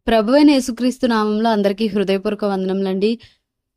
ప్రభువైన యేసుక్రీస్తు నామంలో అందరికీ హృదయపూర్వక వందనములండి.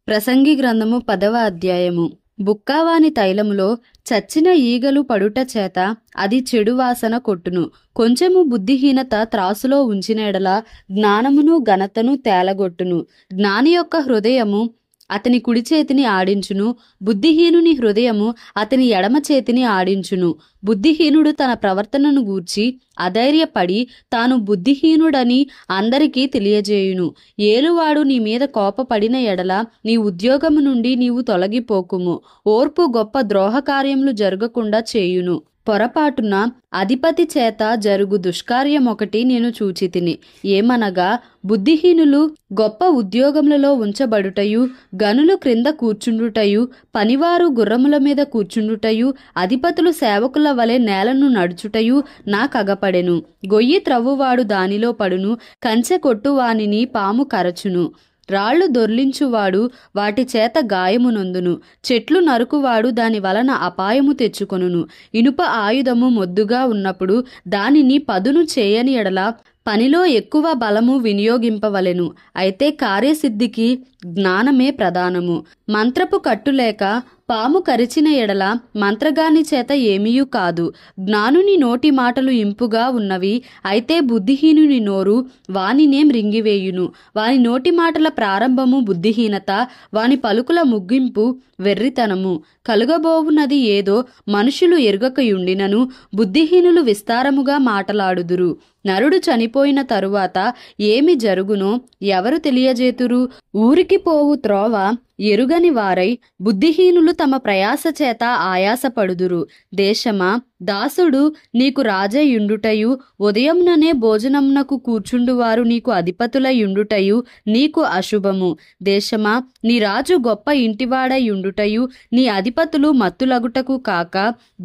ప్రసంగి గ్రంథము 10వ అధ్యాయము. బుక్కావాని తైలములో చచ్చిన ఈగలు పడుట చేత అది చెడు వాసన కొట్టును. కొంచెము బుద్ధిహీనత త్రాసులో ఉంచిన ఎడల జ్ఞానమును ఘనతను తేలగొట్టును. జ్ఞాని యొక్క హృదయము అతని కుడి చేతిని ఆడించును, బుద్ధిహీనుని హృదయము అతని ఎడమ చేతిని ఆడించును. బుద్ధిహీనుడు తన ప్రవర్తనను గూర్చి అధైర్యపడి తాను బుద్ధిహీనుడని అందరికీ తెలియజేయును. ఏలువాడు నీ మీద కోపపడిన ఎడల నీ ఉద్యోగము నుండి నీవు తొలగిపోకుము. ఓర్పు గొప్ప ద్రోహ కార్యములు జరగకుండా చేయును. పొరపాటున అధిపతి చేత జరుగు దుష్కార్యమొకటి నేను చూచితిని. ఏమనగా బుద్ధిహీనులు గొప్ప ఉద్యోగములలో ఉంచబడుటయు, గనులు క్రింద కూర్చుండుటయు, పనివారు గుర్రముల మీద కూర్చుండుటయు, అధిపతులు సేవకుల వలె నేలను నడుచుటయు నాకగపడెను. గొయ్యి త్రవ్వువాడు దానిలో పడును, కంచె కొట్టువానిని పాము కరచును. రాళ్లు దొర్లించువాడు వాటి చేత గాయమునొందును. చెట్లు నరుకువాడు దాని వలన అపాయము తెచ్చుకొనును. ఇనుప ఆయుధము మొద్దుగా ఉన్నప్పుడు దానిని పదును చేయని ఎడల పనిలో ఎక్కువ బలము వినియోగింపవలెను. అయితే కార్యసిద్ధికి జ్ఞానమే ప్రధానము. మంత్రపు కట్టులేక పాము కరిచిన ఎడల మంత్రగాని చేత ఏమీయూ కాదు. జ్ఞానుని నోటి మాటలు ఇంపుగా ఉన్నవి, అయితే బుద్ధిహీనుని నోరు వానినే మ్రింగివేయును. వాని నోటి మాటల ప్రారంభము బుద్ధిహీనత, వాని పలుకుల ముగింపు వెర్రితనము. కలుగబోవున్నది ఏదో మనుషులు ఎరుగకయుండినను బుద్ధిహీనులు విస్తారముగా మాటలాడుదురు. నరుడు చనిపోయిన తరువాత ఏమి జరుగునో ఎవరు తెలియజేతురు? ఊరికి పోవు త్రోవ ఎరుగని వారై బుద్ధిహీనులు తమ ప్రయాస చేత ఆయాసపడుదురు. దేశమా, దాసుడు నీకు రాజయుండుటయు, ఉదయంననే భోజనమునకు కూర్చుండువారు నీకు అధిపతులయుండుటయు నీకు అశుభము. దేశమా, నీ రాజు గొప్ప ఇంటివాడయుండుటయు, నీ అధిపతులు మత్తులగుటకు కాక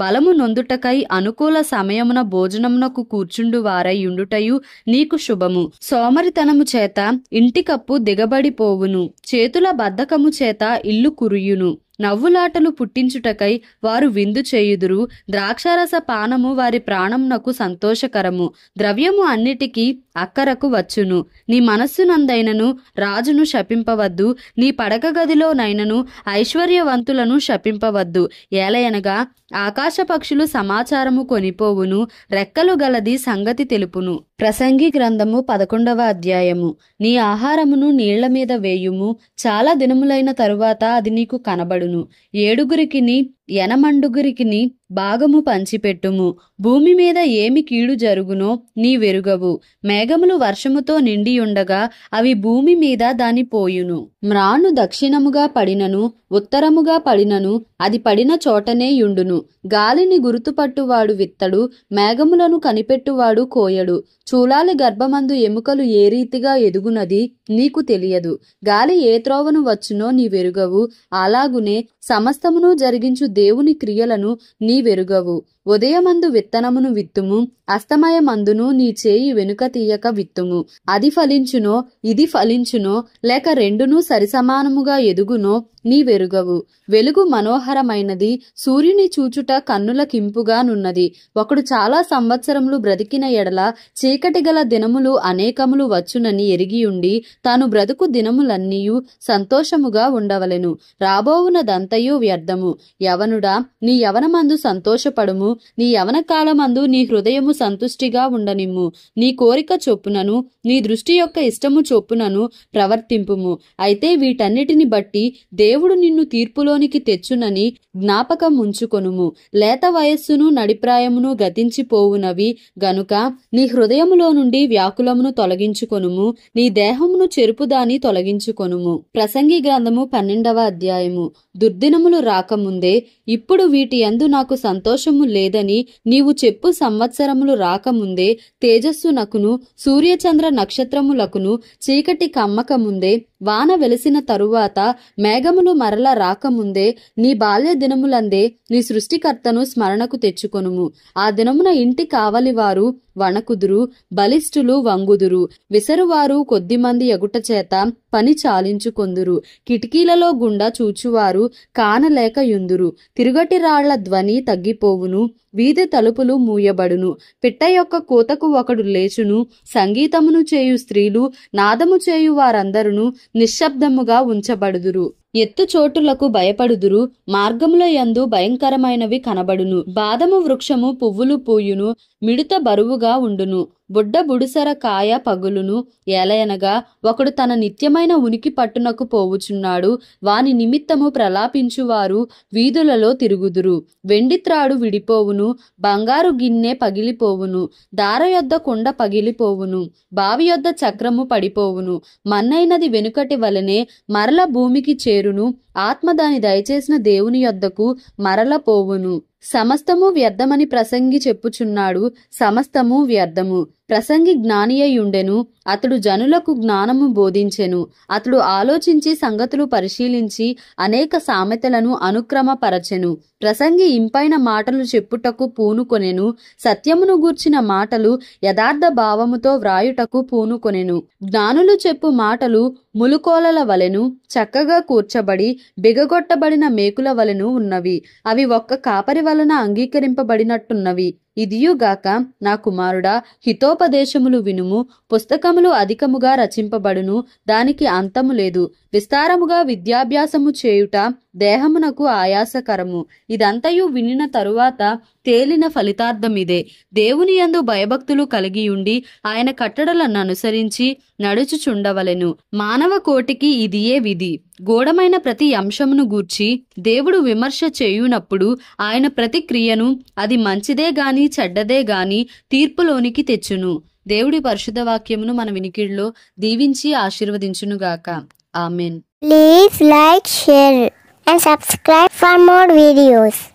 బలము నొందుటకై అనుకూల సమయమున భోజనమునకు కూర్చుండువారయుండుటయు నీకు శుభము. సోమరితనము చేత ఇంటికప్పు దిగబడిపోవును, చేతుల బద్ధకము చేత ఇల్లు కురియును. నవ్వులాటలు పుట్టించుటకై వారు విందు చేయుదురు. ద్రాక్షారస పానము వారి ప్రాణమునకు సంతోషకరము. ద్రవ్యము అన్నిటికీ అక్కరకు వచ్చును. నీ మనస్సునందైనను రాజును శపింపవద్దు, నీ పడక గదిలోనైనను ఐశ్వర్యవంతులను శపింపవద్దు. ఏలయనగా ఆకాశ పక్షులు సమాచారము కొనిపోవును, రెక్కలు గలది సంగతి తెలుపును. ప్రసంగి గ్రంథము 11వ అధ్యాయము. నీ ఆహారమును నీళ్ల మీద వేయుము, చాలా దినములైన తరువాత అది నీకు కనబడును. ఏడుగురికిని ఎనమండుగురికిని భాగము పంచిపెట్టుము. భూమి మీద ఏమి కీడు జరుగునో నీవెరుగవు. మేఘములు వర్షముతో నిండియుండగా అవి భూమి మీద దాని పోయును. మ్రాను దక్షిణముగా పడినను ఉత్తరముగా పడినను అది పడిన చోటనే యుండును. గాలిని గుర్తుపట్టువాడు విత్తడు, మేఘములను కనిపెట్టువాడు కోయడు. చూలాలి గర్భమందు ఎముకలు ఏ రీతిగా ఎదుగునది నీకు తెలియదు. గాలి ఏ త్రోవను వచ్చునో నీవెరుగవు. అలాగునే సమస్తమును జరిగించు దేవుని క్రియలను నీవెరుగవు. ఉదయమందు విత్తనమును విత్తుము, అస్తమయమందును నీ చేయి వెనుక తీయక విత్తుము. అది ఫలించునో ఇది ఫలించునో, లేక రెండునూ సరిసమానముగా ఎదుగునో నీవెరుగవు. వెలుగు మనోహరమైనది, సూర్యుని చూచుట కన్నులకింపుగానున్నది. ఒకడు చాలా సంవత్సరములు బ్రతికిన ఎడల చీకటి గల దినములు అనేకములు వచ్చునని ఎరిగియుండి తాను బ్రతుకు దినములన్నీయు సంతోషముగా ఉండవలెను. రాబోవునదంతయు వ్యర్థము. యవనుడా, నీ యవనమందు సంతోషపడుము, నీ యవన కాలమందు నీ హృదయము సంతుష్టిగా ఉండనిమ్ము. నీ కోరిక చొప్పునను నీ దృష్టి యొక్క ఇష్టము చొప్పునను ప్రవర్తింపుము. అయితే వీటన్నిటిని బట్టి దేవుడు నిన్ను తీర్పులోనికి తెచ్చునని జ్ఞాపకం ఉంచుకొనుము. లేత వయస్సును నడిప్రాయమును గతించిపోవునవి గనుక నీ హృదయములో నుండి వ్యాకులమును తొలగించుకొనుము, నీ దేహమును చెరుపుదాని తొలగించుకొనుము. ప్రసంగి గ్రంథము 12వ అధ్యాయము. దుర్దినములు రాకముందే ఇప్పుడు వీటి యందు నాకు సంతోషము లేదని నీవు చెప్పు సంవత్సరములు రాకముందే తేజస్సునకును సూర్యచంద్ర నక్షత్రములకును చీకటి కమ్మక ముందే వాన వెలిసిన తరువాత మేఘములు మరల రాకముందే నీ బాల్య దినములందే నీ సృష్టికర్తను స్మరణకు తెచ్చుకొనుము. ఆ దినమున ఇంటి కావలివారు వణకుదురు, బలిష్ఠులు వంగుదురు, విసరువారు కొద్దిమంది ఎగుట చేత పని చాలించుకొందురు. కిటికీలలో గుండా చూచువారు కానలేక యుందురు. తిరుగటి రాళ్ల ధ్వని తగ్గిపోవును, వీధి తలుపులు మూయబడును. పిట్ట యొక్క కూతకు ఒకడు లేచును, సంగీతమును చేయు స్త్రీలు నాదము చేయు వారందరును నిశ్శబ్దముగా ఉంచబడుదురు. ఎత్తు చోటులకు భయపడుదురు, మార్గముల యందు భయంకరమైనవి కనబడును. బాదము వృక్షము పువ్వులు పూయును, మిడుత బరువుగా ఉండును, బుడ్డ బుడిసర కాయ పగులును. ఏలయనగా ఒకడు తన నిత్యమైన ఉనికి పట్టునకు పోవుచున్నాడు. వాని నిమిత్తము ప్రలాపించువారు వీధులలో తిరుగుదురు. వెండిత్రాడు విడిపోవును, బంగారు గిన్నె పగిలిపోవును, దార యొద్ద కుండ పగిలిపోవును, బావి యొద్ద చక్రము పడిపోవును. మన్నైనది వెనుకటి వలనే మరల భూమికి చేరును, ఆత్మ దాని దయచేసిన దేవుని యొద్దకు మరల పోవును. సమస్తము వ్యర్థమని ప్రసంగి చెప్పుచున్నాడు. సమస్తము వ్యర్థము. ప్రసంగి జ్ఞాని అయ్యుండెను. అతడు జనులకు జ్ఞానము బోధించెను. అతడు ఆలోచించి సంగతులు పరిశీలించి అనేక సామెతలను అనుక్రమపరచెను. ప్రసంగి ఇంపైన మాటలు చెప్పుటకు పూనుకొనెను. సత్యమును గూర్చిన మాటలు యథార్థ భావముతో వ్రాయుటకు పూనుకొనెను. జ్ఞానులు చెప్పు మాటలు ములుకోలల వలెను చక్కగా కూర్చబడి బిగగొట్టబడిన మేకుల వలెను ఉన్నవి. అవి ఒక్క కాపరి వలన అంగీకరింపబడినట్టున్నవి. ఇదియుగాక నా కుమారుడా, హితోపదేశములు వినుము. పుస్తకములు అధికముగా రచింపబడును, దానికి అంతము లేదు. విస్తారముగా విద్యాభ్యాసము చేయుట దేహమునకు ఆయాసకరము. ఇదంతయు వినిన తరువాత తేలిన ఫలితార్థమిదే. దేవుని యందు భయభక్తులు కలిగియుండి ఆయన కట్టడలను అనుసరించి నడుచుచుండవలెను. మానవ కోటికి ఇదియే విధి. గూఢమైన ప్రతి అంశమును గూర్చి దేవుడు విమర్శ చేయునప్పుడు ఆయన ప్రతి క్రియను అది మంచిదే గాని చెడ్డదే గాని తీర్పులోనికి తెచ్చును. దేవుడి పరిశుద్ధ వాక్యమును మన వినికిడిలో దీవించి ఆశీర్వదించునుగాక. Amen. Please like, share and subscribe for more videos.